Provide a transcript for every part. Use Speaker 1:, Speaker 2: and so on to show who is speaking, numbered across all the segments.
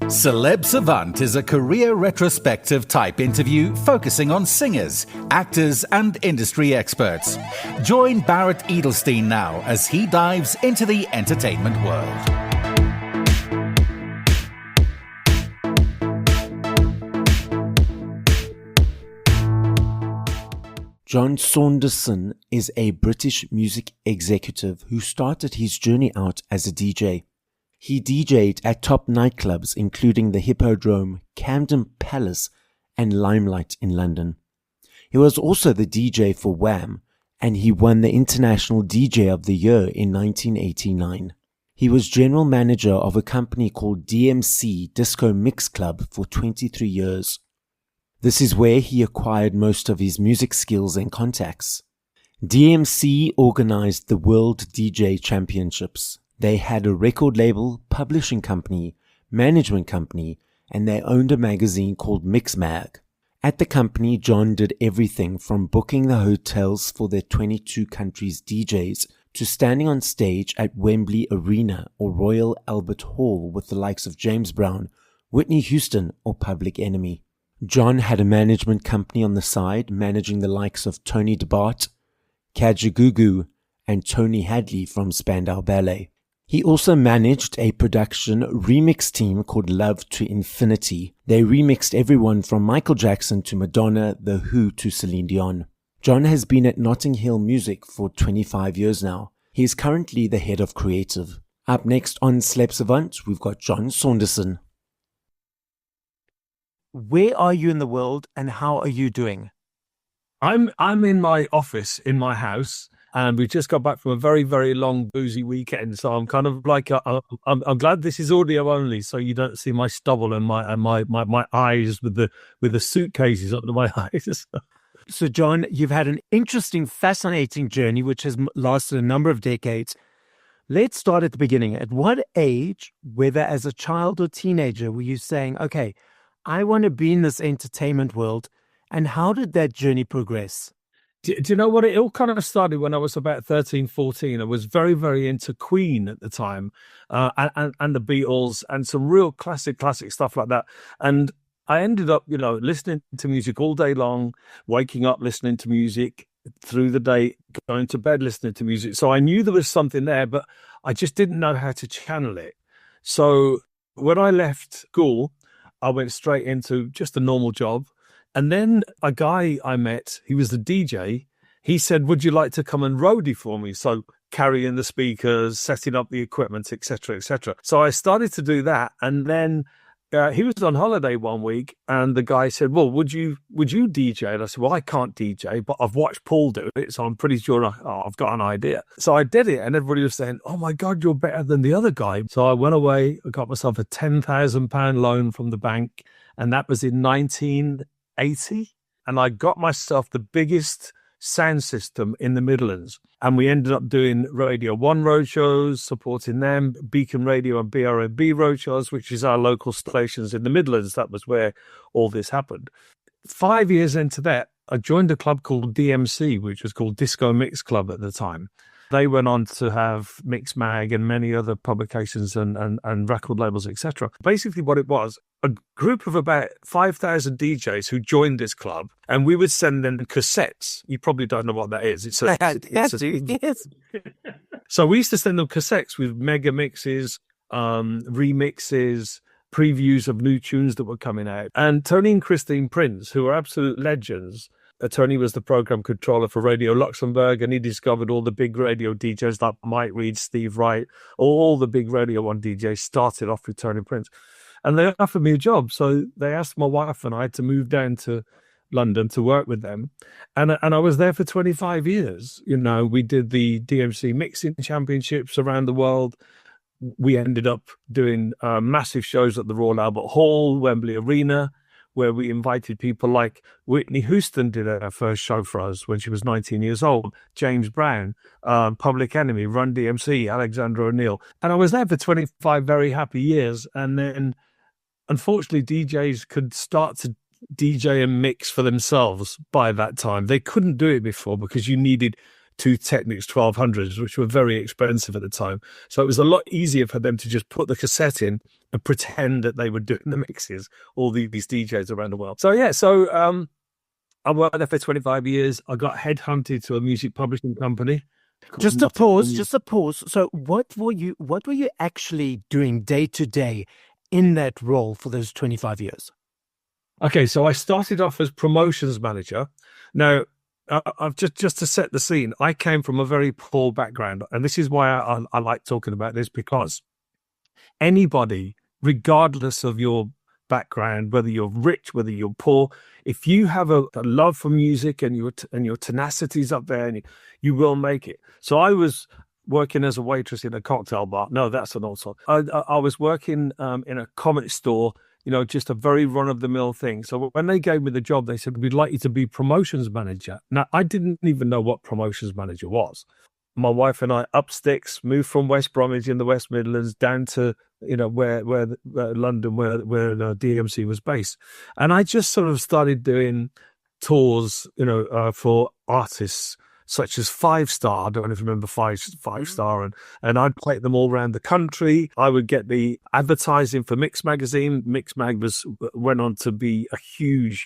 Speaker 1: Celeb Savant is a career retrospective type interview focusing on singers, actors, and industry experts. Join Barrett Edelstein now as he dives into the entertainment world.
Speaker 2: John Saunderson is a British music executive who started his journey out as a DJ. He DJ'd at top nightclubs including the Hippodrome, Camden Palace and Limelight in London. He was also the DJ for Wham, and he won the International DJ of the Year in 1989. He was general manager of a company called DMC Disco Mix Club for 23 years. This is where he acquired most of his music skills and contacts. DMC organized the World DJ Championships. They had a record label, publishing company, management company, and they owned a magazine called Mix Mag. At the company, John did everything from booking the hotels for their 22 countries' DJs to standing on stage at Wembley Arena or Royal Albert Hall with the likes of James Brown, Whitney Houston, or Public Enemy. John had a management company on the side, managing the likes of Tony DeBart, Kajagoogoo, and Tony Hadley from Spandau Ballet. He also managed a production remix team called Love to Infinity. They remixed everyone from Michael Jackson to Madonna, The Who to Celine Dion. John has been at Notting Hill Music for 25 years now. He is currently the head of creative. Up next on Celeb Savant, we've got John Saunderson.
Speaker 3: Where are you in the world and how are you doing?
Speaker 4: I'm in my office in my house, and we just got back from a very, very long boozy weekend. So I'm kind of like I'm glad this is audio only, so you don't see my stubble and my eyes with the suitcases under my eyes.
Speaker 3: So John, you've had an interesting, fascinating journey which has lasted a number of decades. Let's start at the beginning. At what age, whether as a child or teenager, were you saying, okay, I want to be in this entertainment world, and how did that journey progress?
Speaker 4: Do you know what? It all kind of started when I was about 13, 14. I was very, very into Queen at the time, and the Beatles and some real classic stuff like that. And I ended up, listening to music all day long, waking up listening to music, through the day, going to bed listening to music. So I knew there was something there, but I just didn't know how to channel it. So when I left school, I went straight into just a normal job. And then a guy I met, he was the DJ. He said, would you like to come and roadie for me? So carrying the speakers, setting up the equipment, etc., etc. So I started to do that. And then he was on holiday one week, and the guy said, well, would you DJ? And I said, well, I can't DJ, but I've watched Paul do it, so I'm pretty sure I've got an idea. So I did it, and everybody was saying, oh my God, you're better than the other guy. So I went away, I got myself a £10,000 loan from the bank, and that was in 1980. And I got myself the biggest sound system in the Midlands. And we ended up doing Radio 1 roadshows, supporting them, Beacon Radio and BRMB roadshows, which is our local stations in the Midlands. That was where all this happened. 5 years into that, I joined a club called DMC, which was called Disco Mix Club at the time. They went on to have Mix Mag and many other publications and record labels, etc. Basically what it was, a group of about 5,000 DJs who joined this club, and we would send them cassettes. You probably don't know what that is. Yes. So we used to send them cassettes with mega mixes, remixes, previews of new tunes that were coming out. And Tony and Christine Prince, who are absolute legends, Tony was the program controller for Radio Luxembourg, and he discovered all the big radio DJs like Mike Reed, Steve Wright, all the big Radio 1 DJs started off with Tony Prince. And they offered me a job. So they asked my wife and I to move down to London to work with them. And I was there for 25 years. We did the DMC Mixing Championships around the world. We ended up doing massive shows at the Royal Albert Hall, Wembley Arena, where we invited people like Whitney Houston did her first show for us when she was 19 years old, James Brown, Public Enemy, Run DMC, Alexander O'Neill. And I was there for 25 very happy years. And then, unfortunately, DJs could start to DJ and mix for themselves by that time. They couldn't do it before because you needed two Technics 1200s, which were very expensive at the time. So it was a lot easier for them to just put the cassette in and pretend that they were doing the mixes, all these DJs around the world. So yeah, I worked there for 25 years. I got headhunted to a music publishing company.
Speaker 3: Just a pause. So what were you actually doing day to day in that role for those 25 years?
Speaker 4: Okay, so I started off as promotions manager. Now, I've just to set the scene, I came from a very poor background, and this is why I like talking about this, because anybody, regardless of your background, whether you're rich, whether you're poor, if you have a love for music and your tenacity's up there, and you will make it. So I was working as a waitress in a cocktail bar. No, that's an old song. I was working in a comic store, just a very run-of-the-mill thing. So when they gave me the job, they said, we'd like you to be promotions manager. Now, I didn't even know what promotions manager was. My wife and I up sticks, moved from West Bromwich in the West Midlands down to, where London, where the DMC was based. And I just sort of started doing tours, for artists such as Five Star. I don't know if you remember Five Star, and I'd play them all around the country. I would get the advertising for Mix magazine. Mix Mag went on to be a huge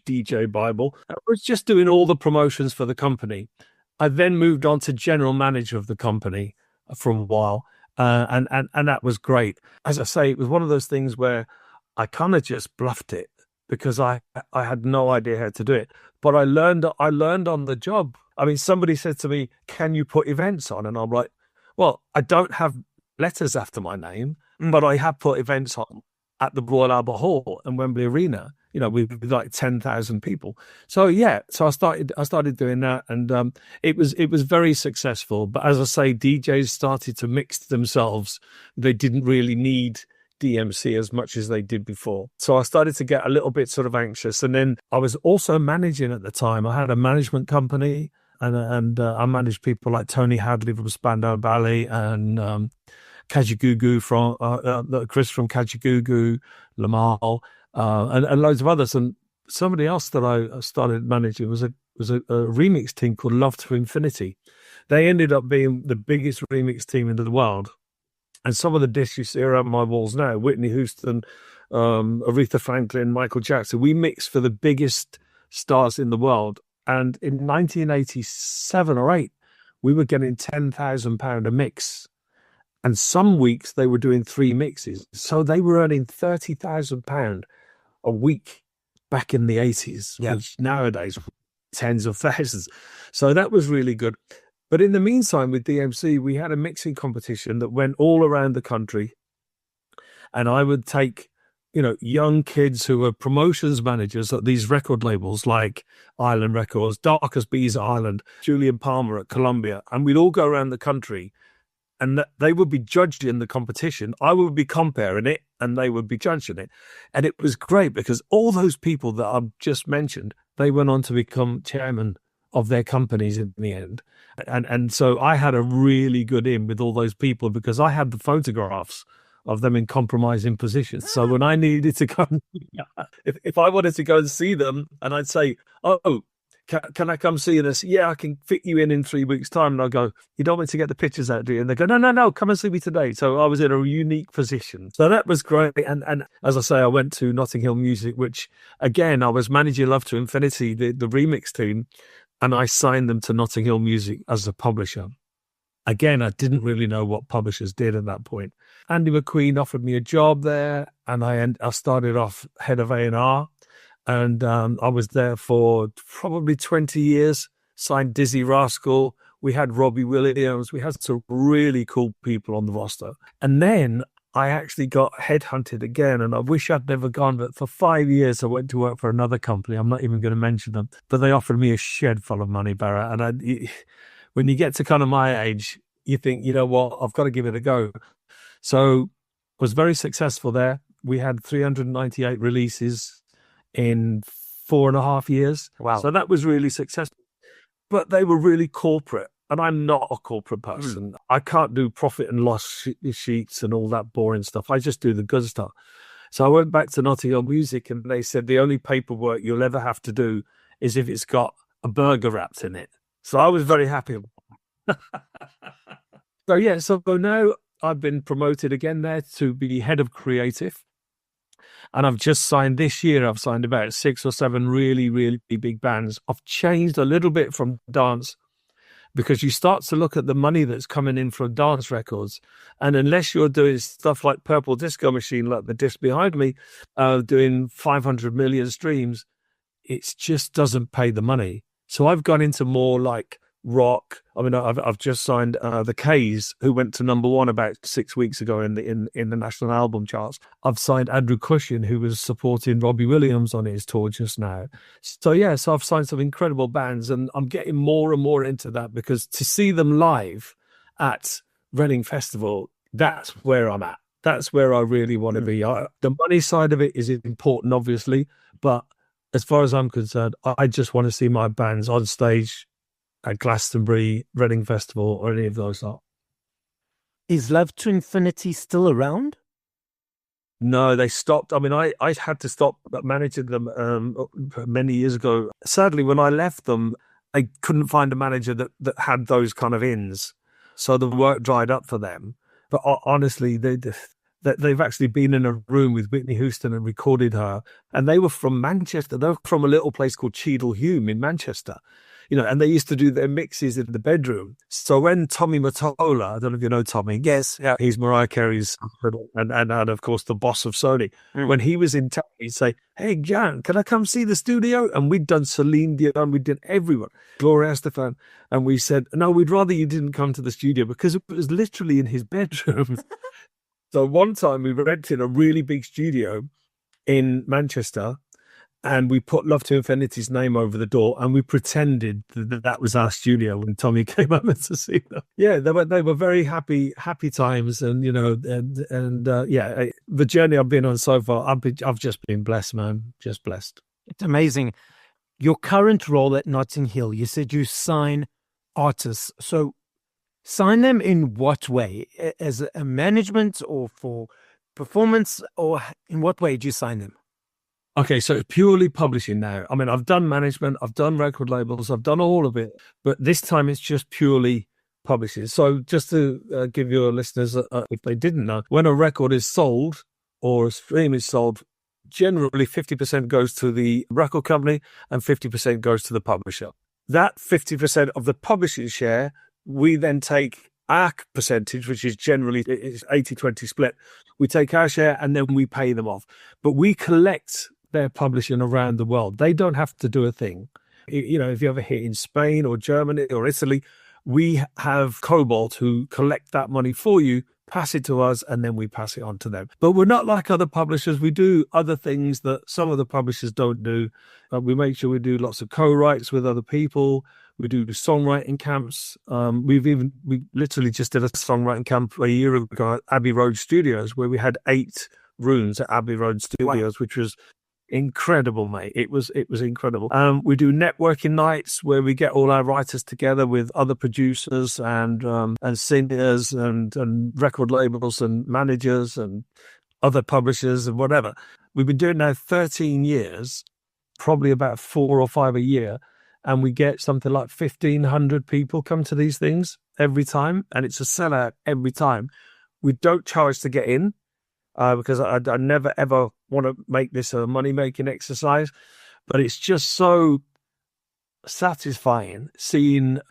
Speaker 4: DJ Bible. I was just doing all the promotions for the company. I then moved on to general manager of the company for a while, and that was great. As I say, it was one of those things where I kind of just bluffed it because I had no idea how to do it. But I learned on the job. I mean, somebody said to me, "Can you put events on?" And I'm like, "Well, I don't have letters after my name, but I have put events on at the Royal Albert Hall and Wembley Arena, with like 10,000 people." So yeah, I started doing that, and it was very successful. But as I say, DJs started to mix themselves. They didn't really need DMC as much as they did before. So I started to get a little bit sort of anxious. And then I was also managing at the time. I had a management company, and I managed people like Tony Hadley from Spandau Ballet, and Kajagoogoo from Chris from Kajagoogoo, Lamal, and loads of others. And somebody else that I started managing was a remix team called Love to Infinity. They ended up being the biggest remix team in the world. And some of the discs you see around my walls now, Whitney Houston, Aretha Franklin, Michael Jackson, we mixed for the biggest stars in the world. And in 1987 or 8, we were getting £10,000 a mix. And some weeks they were doing 3 mixes. So they were earning £30,000 a week back in the 80s, which nowadays tens of thousands. So that was really good. But in the meantime, with DMC, we had a mixing competition that went all around the country. And I would take, young kids who were promotions managers at these record labels like Island Records, Darkest Bees at Island, Julian Palmer at Columbia. And we'd all go around the country, and they would be judging the competition. I would be comparing it, and they would be judging it. And it was great because all those people that I've just mentioned, they went on to become chairman of their companies in the end. And so I had a really good in with all those people because I had the photographs of them in compromising positions. So when I needed to go, if I wanted to go and see them, and I'd say, "Oh, can I come see this?" "Yeah, I can fit you in 3 weeks' time." And I'll go, "You don't want me to get the pictures out, do you?" And they go, No, come and see me today. So I was in a unique position. So that was great. And as I say, I went to Notting Hill Music, which again, I was managing Love to Infinity, the remix team, and I signed them to Notting Hill Music as a publisher. Again, I didn't really know what publishers did at that point. Andy McQueen offered me a job there, and I started off head of A&R, and I was there for probably 20 years, signed Dizzy Rascal. We had Robbie Williams. We had some really cool people on the roster. And then I actually got headhunted again, and I wish I'd never gone, but for 5 years I went to work for another company. I'm not even going to mention them, but they offered me a shed full of money, Barrett. And when you get to kind of my age, you think, you know what, I've got to give it a go. So I was very successful there. We had 398 releases in 4.5 years.
Speaker 3: Wow.
Speaker 4: So that was really successful. But they were really corporate. And I'm not a corporate person. I can't do profit and loss sheets and all that boring stuff. I just do the good stuff. So I went back to Notting Hill Music, and they said the only paperwork you'll ever have to do is if it's got a burger wrapped in it. So I was very happy. So now I've been promoted again there to be head of creative. And I've just signed this year, I've signed about 6 or 7 really, really big bands. I've changed a little bit from dance because you start to look at the money that's coming in from dance records. And unless you're doing stuff like Purple Disco Machine, like the disc behind me, doing 500 million streams, it just doesn't pay the money. So I've gone into more like rock. I mean, I've just signed the K's, who went to #1 about 6 weeks ago in the national album charts. I've signed Andrew Cushion, who was supporting Robbie Williams on his tour just now. So I've signed some incredible bands, and I'm getting more and more into that because to see them live at Reading Festival, that's where I'm at. That's where I really want to be. The money side of it is important, obviously, but as far as I'm concerned, I just want to see my bands on stage at Glastonbury, Reading Festival, or any of those are.
Speaker 3: Is Love to Infinity still around?
Speaker 4: No, they stopped. I mean, I had to stop managing them many years ago. Sadly, when I left them, I couldn't find a manager that had those kind of ins. So the work dried up for them. But honestly, they've actually been in a room with Whitney Houston and recorded her. And they were from Manchester. They were from a little place called Cheadle Hulme in Manchester. And they used to do their mixes in the bedroom. So when Tommy Mottola, I don't know if you know Tommy.
Speaker 3: Yes.
Speaker 4: Yeah. He's Mariah Carey's and of course the boss of Sony. When he was in town, he'd say, "Hey, Jan, can I come see the studio?" And we'd done Celine Dion, we did everyone, Gloria Estefan. And we said, "No, we'd rather you didn't come to the studio," because it was literally in his bedroom. So one time we rented a really big studio in Manchester, and we put Love to Infinity's name over the door, and we pretended that was our studio when Tommy came over to see them. Yeah, they were very happy times, and the journey I've been on so far, I've just been blessed, man, just blessed.
Speaker 3: It's amazing. Your current role at Notting Hill, you said you sign artists. So sign them in what way? As a management or for performance, or in what way do you sign them?
Speaker 4: Okay, so it's purely publishing now. I mean, I've done management, I've done record labels, I've done all of it, but this time it's just purely publishing. So just to give your listeners, if they didn't know, when a record is sold or a stream is sold, generally 50% goes to the record company and 50% goes to the publisher. That 50% of the publishing share, we then take our percentage, which is generally 80-20 split. We take our share and then we pay them off. But we collect their publishing around the world. They don't have to do a thing. If you have a hit in Spain or Germany or Italy, we have Cobalt who collect that money for you, pass it to us, and then we pass it on to them. But we're not like other publishers. We do other things that some of the publishers don't do. We make sure we do lots of co-writes with other people. We do songwriting camps. We literally just did a songwriting camp a year ago at Abbey Road Studios, where we had 8 rooms at Abbey Road Studios, which was incredible, mate. It was incredible. We do networking nights where we get all our writers together with other producers and singers and record labels and managers and other publishers and whatever. We've been doing now 13 years, probably about 4 or 5 a year, and we get something like 1,500 people come to these things every time, and it's a sellout every time. We don't charge to get in. Because I never, ever want to make this a money-making exercise. But it's just so satisfying seeing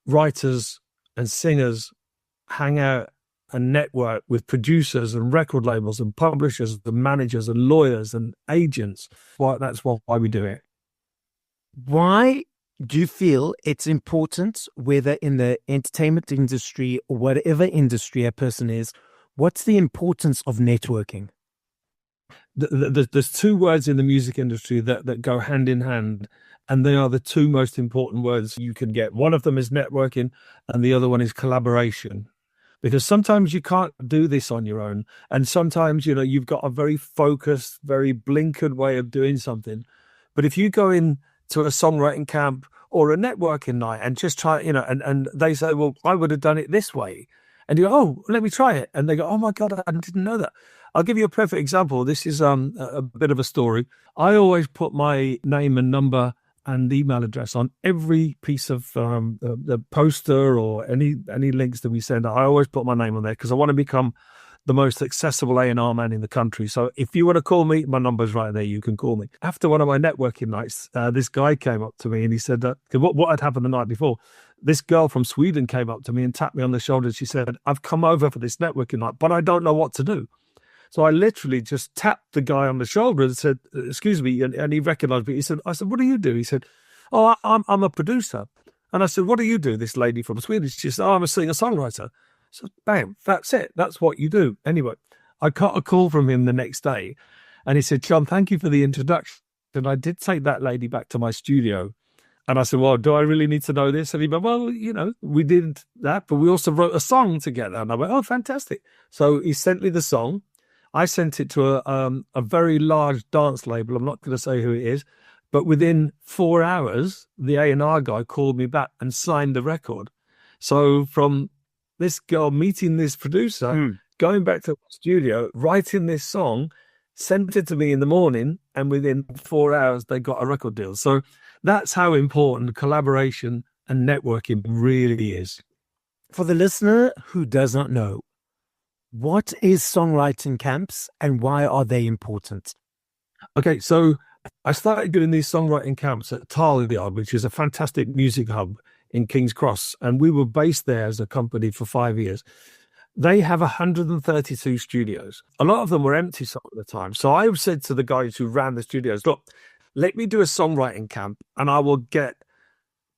Speaker 4: writers and singers hang out and network with producers and record labels and publishers and managers and lawyers and agents. That's why we do it.
Speaker 3: Why do you feel it's important, whether in the entertainment industry or whatever industry a person is, what's the importance of networking?
Speaker 4: There's 2 words in the music industry that go hand in hand, and they are the 2 most important words you can get. One of them is networking, and the other one is collaboration. Because sometimes you can't do this on your own, and sometimes you've got a very focused, very blinkered way of doing something. But if you go in to a songwriting camp or a networking night and just try, and they say, "Well, I would have done it this way." And you go, "Oh, let me try it." And they go, "Oh my God, I didn't know that." I'll give you a perfect example. This is a bit of a story. I always put my name and number and email address on every piece of the poster or any links that we send. I always put my name on there because I want to become the most accessible A&R man in the country. So if you want to call me, my number's right there. You can call me. After one of my networking nights, this guy came up to me and he said that what had happened the night before. This girl from Sweden came up to me and tapped me on the shoulder. She said, I've come over for this networking night, but I don't know what to do. So I literally just tapped the guy on the shoulder and said, excuse me. And he recognized me. I said, what do you do? He said, oh, I'm a producer. And I said, what do you do? This lady from Sweden. She said, oh, I'm a singer-songwriter. So bam, that's it. That's what you do. Anyway, I got a call from him the next day and he said, John, thank you for the introduction. And I did take that lady back to my studio. And I said, well, do I really need to know this? And he went, well, we did that, but we also wrote a song together. And I went, oh, fantastic. So he sent me the song. I sent it to a very large dance label. I'm not going to say who it is, but within 4 hours, the A&R guy called me back and signed the record. So from this girl meeting this producer, going back to the studio, writing this song, sent it to me in the morning, and within 4 hours, they got a record deal. So that's how important collaboration and networking really is.
Speaker 3: For the listener who does not know, what is songwriting camps and why are they important?
Speaker 4: Okay, so I started doing these songwriting camps at Yard, which is a fantastic music hub in King's Cross, and we were based there as a company for 5 years. They have 132 studios. A lot of them were empty some of the time. So I said to the guys who ran the studios, look, let me do a songwriting camp and I will get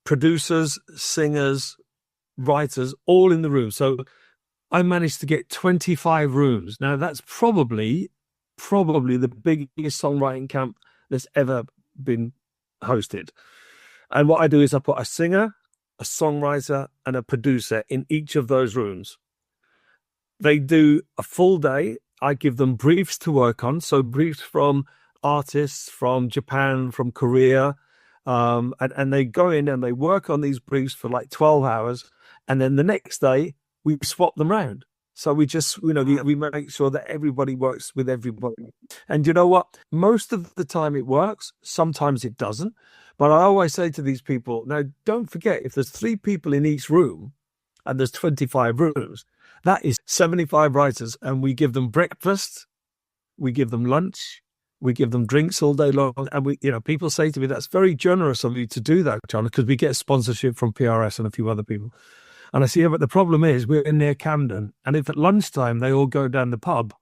Speaker 4: producers, singers, writers, all in the room. So I managed to get 25 rooms. Now that's probably the biggest songwriting camp that's ever been hosted. And what I do is I put a singer, a songwriter, and a producer in each of those rooms. They do a full day. I give them briefs to work on. So briefs from artists from Japan, from Korea. And they go in and they work on these briefs for like 12 hours. And then the next day we swap them around. So we just, we make sure that everybody works with everybody. And you know what? Most of the time it works. Sometimes it doesn't. But I always say to these people, now don't forget, if there's 3 people in each room and there's 25 rooms, that is 75 writers. And we give them breakfast, we give them lunch, we give them drinks all day long. And people say to me, that's very generous of you to do that, John, because we get sponsorship from PRS and a few other people. And I see, yeah, but the problem is we're in near Camden. And if at lunchtime they all go down the pub,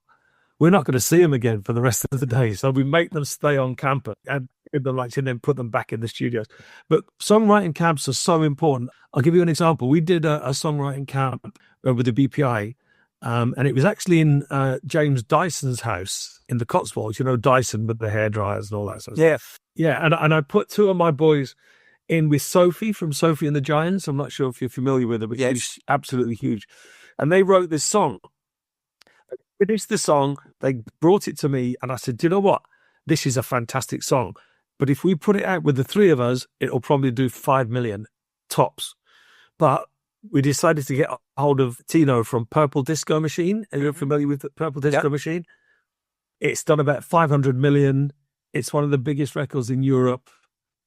Speaker 4: we're not going to see them again for the rest of the day. So we make them stay on campus and give them lunch and then put them back in the studios. But songwriting camps are so important. I'll give you an example. We did a songwriting camp with the BPI, and it was actually in James Dyson's house in the Cotswolds. Dyson with the hairdryers and all that sort of stuff. Yeah, and I put 2 of my boys in with Sophie from Sophie and the Giants. I'm not sure if you're familiar with her, but she's absolutely huge. And they wrote this song. They finished the song, they brought it to me, and I said, do you know what? This is a fantastic song. But if we put it out with the 3 of us, it'll probably do 5 million tops. But we decided to get a hold of Tino from Purple Disco Machine. Are you familiar with the Purple Disco Machine? It's done about 500 million. It's one of the biggest records in Europe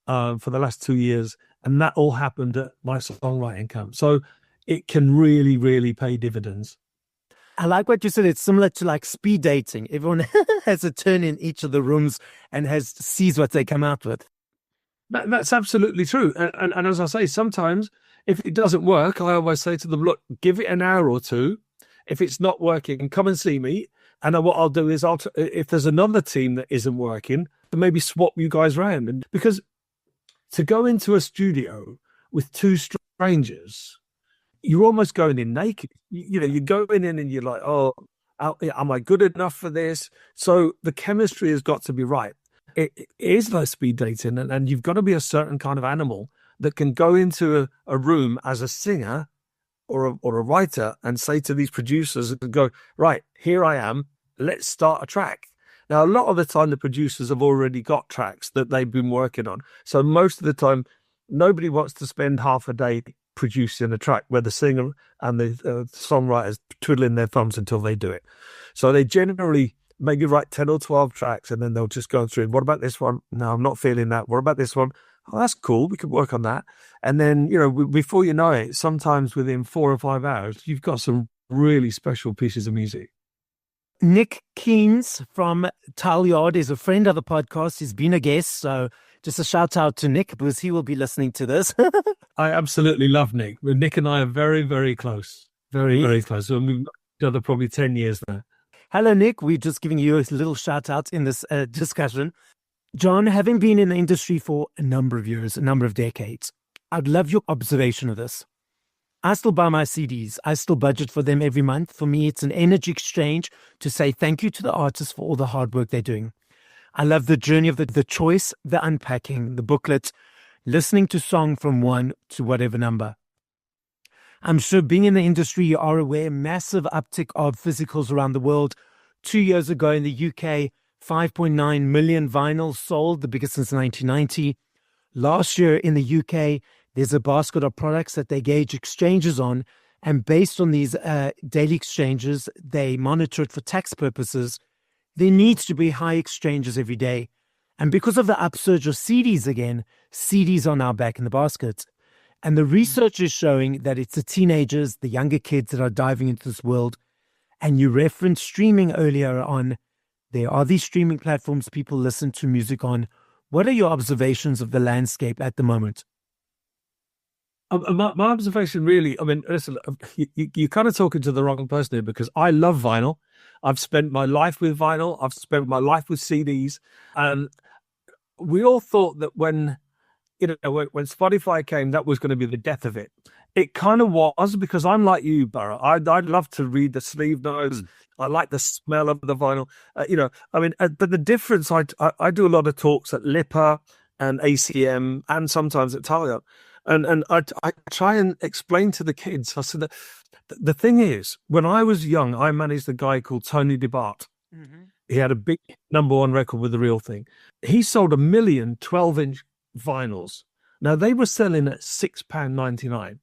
Speaker 4: for the last 2 years. And that all happened at my songwriting camp. So it can really, really pay dividends.
Speaker 3: I like what you said. It's similar to like speed dating. Everyone has a turn in each of the rooms and sees what they come out with.
Speaker 4: That's absolutely true. And as I say, sometimes if it doesn't work, I always say to them, look, give it an hour or 2. If it's not working, come and see me. And then what I'll do is if there's another team that isn't working, then maybe swap you guys around. And because to go into a studio with 2 strangers, you're almost going in naked. You're going in and you're like, oh, am I good enough for this? So the chemistry has got to be right. It is like speed dating, and you've got to be a certain kind of animal that can go into a room as a singer or a writer and say to these producers, go, right, here I am, let's start a track. Now, a lot of the time, the producers have already got tracks that they've been working on. So most of the time, nobody wants to spend half a day producing a track where the singer and the songwriters twiddling their thumbs until they do it. So they generally maybe write 10 or 12 tracks and then they'll just go through. What about this one? No, I'm not feeling that. What about this one? oh, that's cool. We could work on that. And then, before you know it, sometimes within 4 or 5 hours, you've got some really special pieces of music.
Speaker 3: Nick Keynes from Talyard is a friend of the podcast. He's been a guest. So just a shout out to Nick because he will be listening to this.
Speaker 4: I absolutely love Nick. Nick and I are very, very close. Very, very close. So we've known each other probably 10 years now.
Speaker 3: Hello, Nick. We're just giving you a little shout out in this discussion. John, having been in the industry for a number of years, a number of decades, I'd love your observation of this. I still buy my CDs. I still budget for them every month. For me, it's an energy exchange to say thank you to the artists for all the hard work they're doing. I love the journey of the choice, the unpacking, the booklet, listening to song from 1 to whatever number. I'm sure being in the industry, you are aware, massive uptick of physicals around the world. 2 years ago in the UK, 5.9 million vinyls sold, the biggest since 1990. Last year in the UK, there's a basket of products that they gauge exchanges on, and based on these daily exchanges, they monitor it for tax purposes. There needs to be high exchanges every day. And because of the upsurge of CDs again, CDs are now back in the basket. And the research is showing that it's the teenagers, the younger kids that are diving into this world. And you referenced streaming earlier on. There are these streaming platforms people listen to music on. What are your observations of the landscape at the moment?
Speaker 4: My observation really, I mean, listen, you're kind of talking to the wrong person here because I love vinyl. I've spent my life with vinyl. I've spent my life with CDs. And we all thought that when Spotify came, that was going to be the death of it. It kind of was, because I'm like you, Barra. I'd love to read the sleeve notes. I like the smell of the vinyl. But the difference, I do a lot of talks at Lipper and ACM and sometimes at Talia. And I try and explain to the kids. I said that the thing is, when I was young, I managed a guy called Tony DeBart. Mm-hmm. He had a big #1 record with The Real Thing. He sold 1 million 12-inch vinyls. Now, they were selling at £6.99.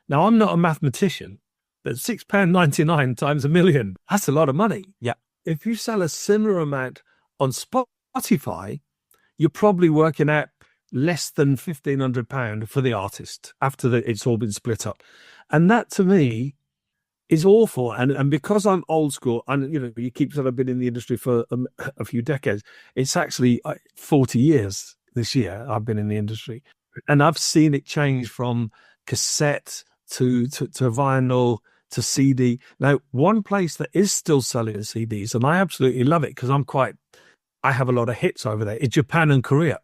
Speaker 4: Now, I'm not a mathematician, but £6.99 times 1 million, that's a lot of money.
Speaker 3: Yeah.
Speaker 4: If you sell a similar amount on Spotify, you're probably working at less than £1,500 for the artist after it's all been split up. And that, to me, is awful. And because I'm old school, and you keep saying I've been in the industry for a few decades, it's actually 40 years this year I've been in the industry. And I've seen it change from cassette to vinyl to CD. Now, one place that is still selling CDs, and I absolutely love it because I have a lot of hits over there, is Japan and Korea.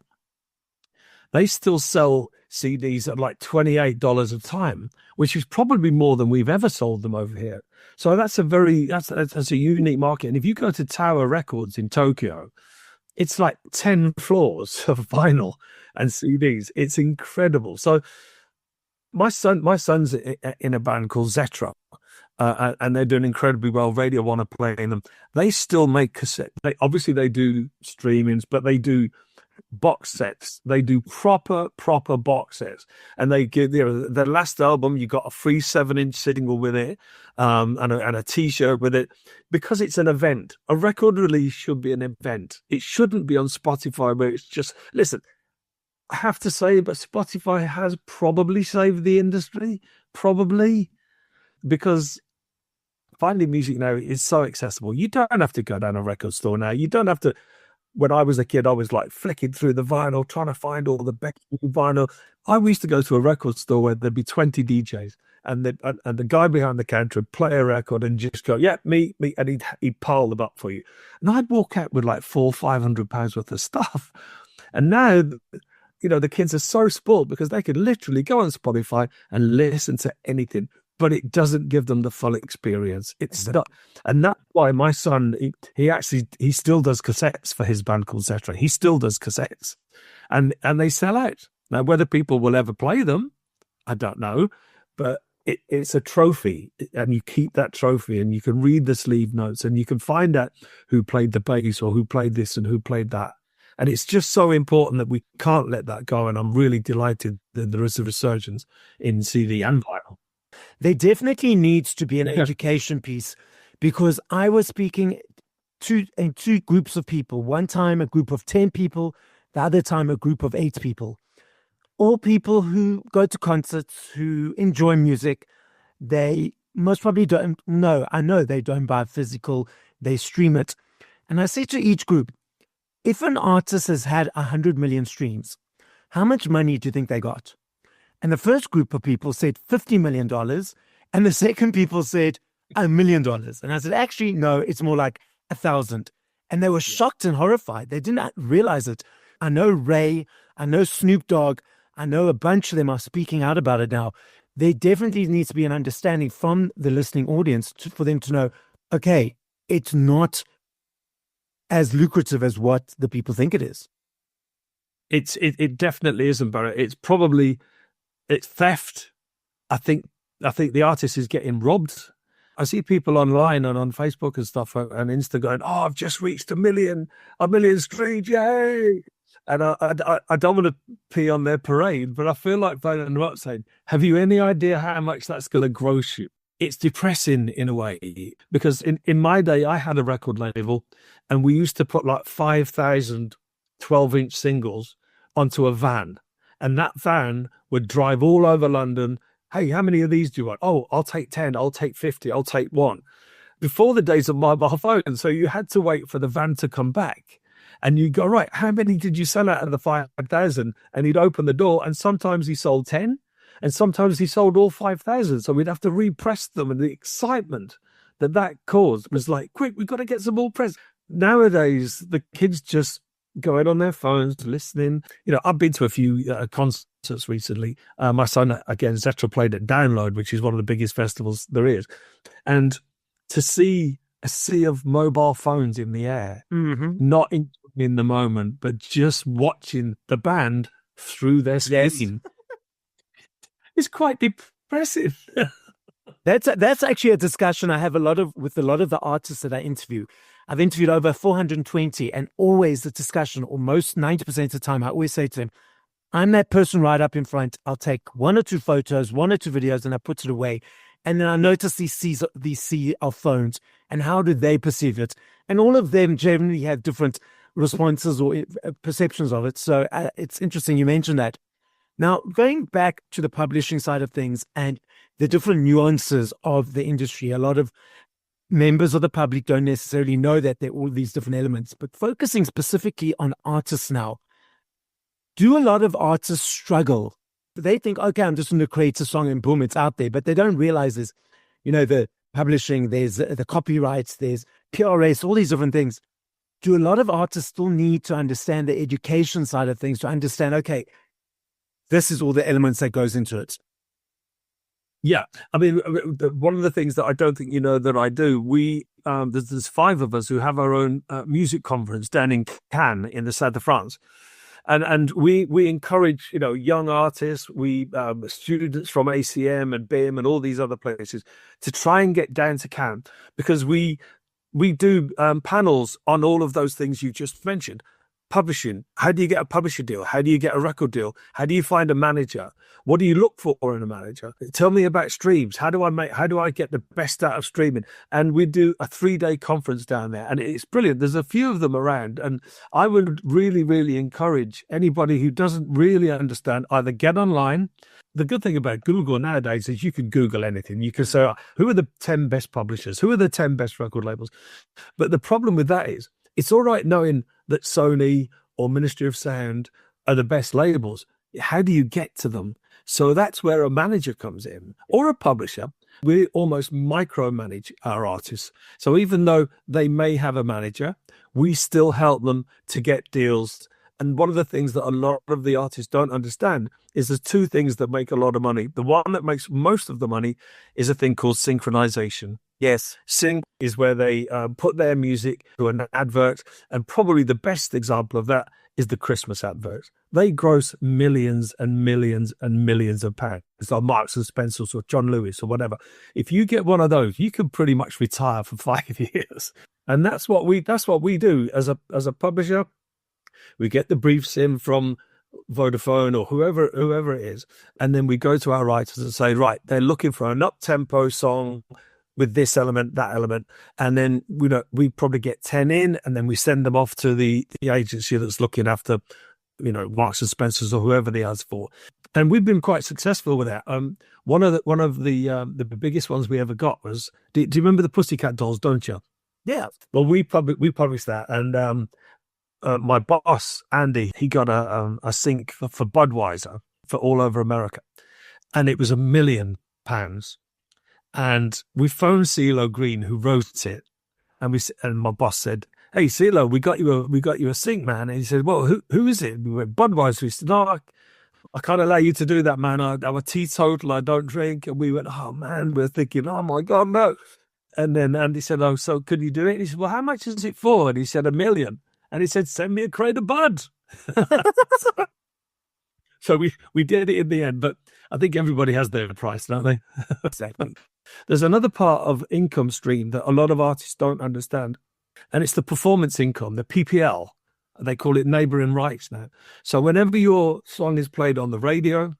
Speaker 4: They still sell CDs at like $28 a time, which is probably more than we've ever sold them over here. So that's a unique market. And if you go to Tower Records in Tokyo, it's like 10 floors of vinyl and CDs. It's incredible. So my son's in a band called Zetra, and they're doing incredibly well. Radio One are playing them. They still make cassette. They do streamings, but they do box sets. They do proper box sets, and they give their last album. You got a free 7-inch single with it, and a T-shirt with it, because it's an event. A record release should be an event. It shouldn't be on Spotify where it's just listen. I have to say, but Spotify has probably saved the industry, probably, because finding music now is so accessible. You don't have to go down a record store now. You don't have to. When I was a kid, I was like flicking through the vinyl, trying to find all the best vinyl. I used to go to a record store where there'd be 20 DJs, and the guy behind the counter would play a record and just go, yeah, me, and he'd pile them up for you. And I'd walk out with like £400-500 worth of stuff. And now, the kids are so spoiled because they can literally go on Spotify and listen to anything, but it doesn't give them the full experience. It's not, and that's why my son, he still does cassettes for his band called Zetra. He still does cassettes, and they sell out. Now, whether people will ever play them, I don't know, but it's a trophy, and you keep that trophy, and you can read the sleeve notes, and you can find out who played the bass or who played this and who played that. And it's just so important that we can't let that go. And I'm really delighted that there is a resurgence in CD and vinyl.
Speaker 3: There definitely needs to be an education piece, because I was speaking in two groups of people. One time a group of 10 people, the other time a group of 8 people. all people who go to concerts, who enjoy music, they most probably don't know. I know they don't buy physical, they stream it. And I say to each group, if an artist has had 100 million streams, how much money do you think they got? And the first group of people said $50 million. And the second people said $1 million. And I said, actually, no, it's more like 1,000. And they were shocked and horrified. They didn't realize it. I know Ray, I know Snoop Dogg, I know a bunch of them are speaking out about it now. There definitely needs to be an understanding from the listening audience for them to know, okay, it's not as lucrative as what the people think it is.
Speaker 4: It definitely isn't, Barrett. It's theft. I think the artist is getting robbed. I see people online and on Facebook and stuff and Insta going, "Oh, I've just reached a million streams, yay!" And I don't want to pee on their parade, but I feel like phoning them up saying, "Have you any idea how much that's going to gross you?" It's depressing in a way, because in my day I had a record label, and we used to put like 5,000 12-inch singles onto a van, and that van would drive all over London. Hey, how many of these do you want? Oh, I'll take 10, I'll take 50, I'll take one. Before the days of mobile phones, so you had to wait for the van to come back. And you go, right, how many did you sell out of the 5,000? And he'd open the door, and sometimes he sold 10, and sometimes he sold all 5,000. So we'd have to repress them, and the excitement that caused was like, quick, we've got to get some more press. Nowadays, the kids just going on their phones, listening. I've been to a few concerts recently. My son, again, Zetra, played at Download, which is one of the biggest festivals there is. And to see a sea of mobile phones in the air, not in the moment, but just watching the band through their screen, it's quite depressive.
Speaker 3: That's actually a discussion I have with a lot of the artists that I interview. I've interviewed over 420, and always the discussion, almost 90% of the time, I always say to them, I'm that person right up in front. I'll take one or two photos, one or two videos, and I put it away. And then I notice these sea of phones, and how do they perceive it? And all of them generally have different responses or perceptions of it. So it's interesting you mentioned that. Now, going back to the publishing side of things and the different nuances of the industry, a lot of members of the public don't necessarily know that there are all these different elements, but focusing specifically on artists now, do a lot of artists struggle? They think, okay, I'm just going to create a song and boom, it's out there. But they don't realize there's, the publishing, there's the copyrights, there's PRS, all these different things. Do a lot of artists still need to understand the education side of things to understand, okay, this is all the elements that goes into it?
Speaker 4: Yeah. I mean, one of the things that I don't think you know that I do, there's 5 of us who have our own music conference down in Cannes in the south of France. And we encourage, young artists, students from ACM and BIM and all these other places to try and get down to Cannes, because we do panels on all of those things you just mentioned. Publishing. How do you get a publisher deal? How do you get a record deal? How do you find a manager? What do you look for in a manager? Tell me about streams. How do I get the best out of streaming? And we do a 3-day conference down there, and it's brilliant. There's a few of them around, and I would really, really encourage anybody who doesn't really understand, either get online. The good thing about Google nowadays is you can Google anything. You can say, who are the 10 best publishers? Who are the 10 best record labels? But the problem with that is, it's all right knowing that Sony or Ministry of Sound are the best labels. How do you get to them? So that's where a manager comes in, or a publisher. We almost micromanage our artists. So even though they may have a manager, we still help them to get deals. And one of the things that a lot of the artists don't understand is there's 2 things that make a lot of money. The one that makes most of the money is a thing called synchronization.
Speaker 3: Yes.
Speaker 4: Sync is where they put their music to an advert. And probably the best example of that is the Christmas adverts. They gross millions and millions and millions of pounds. It's like Marks and Spencer's or John Lewis or whatever. If you get one of those, you can pretty much retire for 5 years. And that's what we do as a publisher. We get the briefs in from Vodafone or whoever it is, and then we go to our writers and say, right, they're looking for an up-tempo song with this element, that element, and then we probably get 10 in, and then we send them off to the agency that's looking after Marks and Spencers or whoever the ads for. And we've been quite successful with that. One of the biggest ones we ever got was, do you remember the Pussycat Dolls, don't you?
Speaker 3: Yeah.
Speaker 4: Well, we published that, and my boss, Andy, he got a sync for Budweiser for all over America, and it was £1 million. And we phoned CeeLo Green, who wrote it, and my boss said, "Hey, CeeLo, we got you a sync, man." And he said, "Well, who is it?" We went, "Budweiser." He said, "No, I can't allow you to do that, man. I'm a teetotal. I don't drink." And we went, "Oh man," we're thinking, "Oh my God, no." And then Andy said, "Oh, so could you do it?" And he said, "Well, how much is it for?" And he said, $1 million. And he said, "Send me a crate of Bud." So we did it in the end, but I think everybody has their price, don't they?
Speaker 3: Exactly.
Speaker 4: There's another part of income stream that a lot of artists don't understand, and it's the performance income, the PPL. They call it neighbouring rights now. So whenever your song is played on the radio,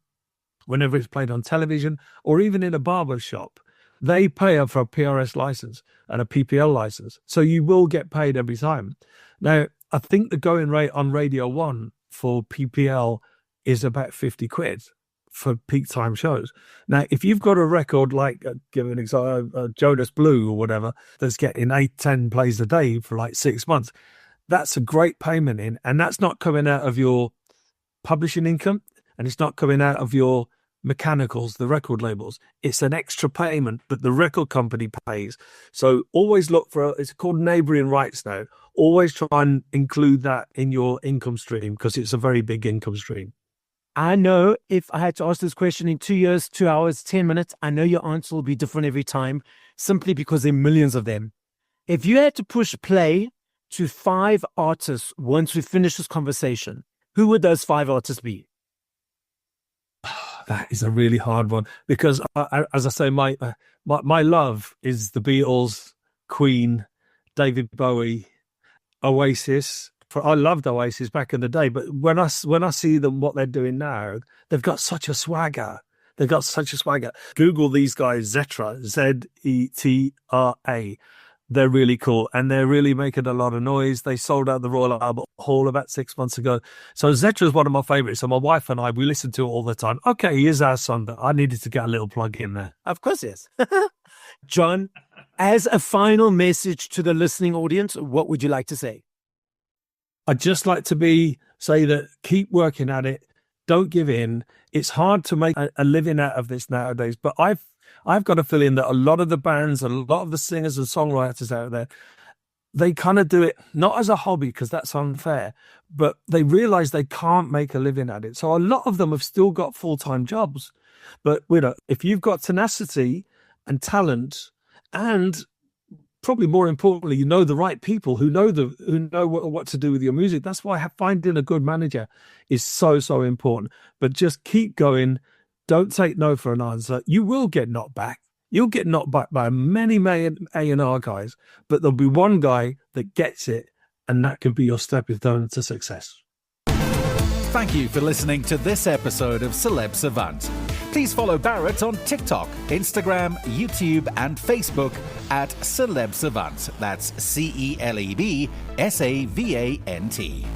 Speaker 4: whenever it's played on television, or even in a barber shop, they pay for a PRS license and a PPL license. So you will get paid every time. Now, I think the going rate on Radio 1 for PPL is about 50 quid for peak time shows. Now, if you've got a record like, give an example, Jonas Blue or whatever, that's getting 8-10 plays a day for like 6 months, that's a great payment in, and that's not coming out of your publishing income, and it's not coming out of your mechanicals, the record labels. It's an extra payment that the record company pays. So always look for, it's called neighbouring rights now. Always try and include that in your income stream, because it's a very big income stream.
Speaker 3: I know if I had to ask this question in 2 years, 2 hours, 10 minutes, I know your answer will be different every time, simply because there are millions of them. If you had to push play to 5 artists once we finish this conversation, who would those 5 artists be?
Speaker 4: That is a really hard one, because as I say, my love is the Beatles, Queen, David Bowie, Oasis. I loved Oasis back in the day, but when I see them, what they're doing now, they've got such a swagger. Google these guys, Zetra, Zetra. They're really cool, and they're really making a lot of noise. They sold out the Royal Albert Hall about 6 months ago. So Zetra is one of my favorites. So my wife and I, we listen to it all the time. Okay, here's our song, but I needed to get a little plug in there.
Speaker 3: Of course, yes. John, as a final message to the listening audience, what would you like to say?
Speaker 4: I'd just like to say that keep working at it. Don't give in. It's hard to make a living out of this nowadays, but I've got a feeling that a lot of the bands, a lot of the singers and songwriters out there, they kind of do it not as a hobby, because that's unfair, but they realize they can't make a living at it. So a lot of them have still got full-time jobs. But if you've got tenacity and talent, and probably more importantly, you know the right people who know what to do with your music. That's why finding a good manager is so important. But just keep going. Don't take no for an answer. You will get knocked back. You'll get knocked back by many A&R guys, but there'll be one guy that gets it, and that can be your stepping stone to success.
Speaker 1: Thank you for listening to this episode of Celeb Savant. Please follow Barrett on TikTok, Instagram, YouTube, and Facebook at Celeb Savant. That's CelebSavant.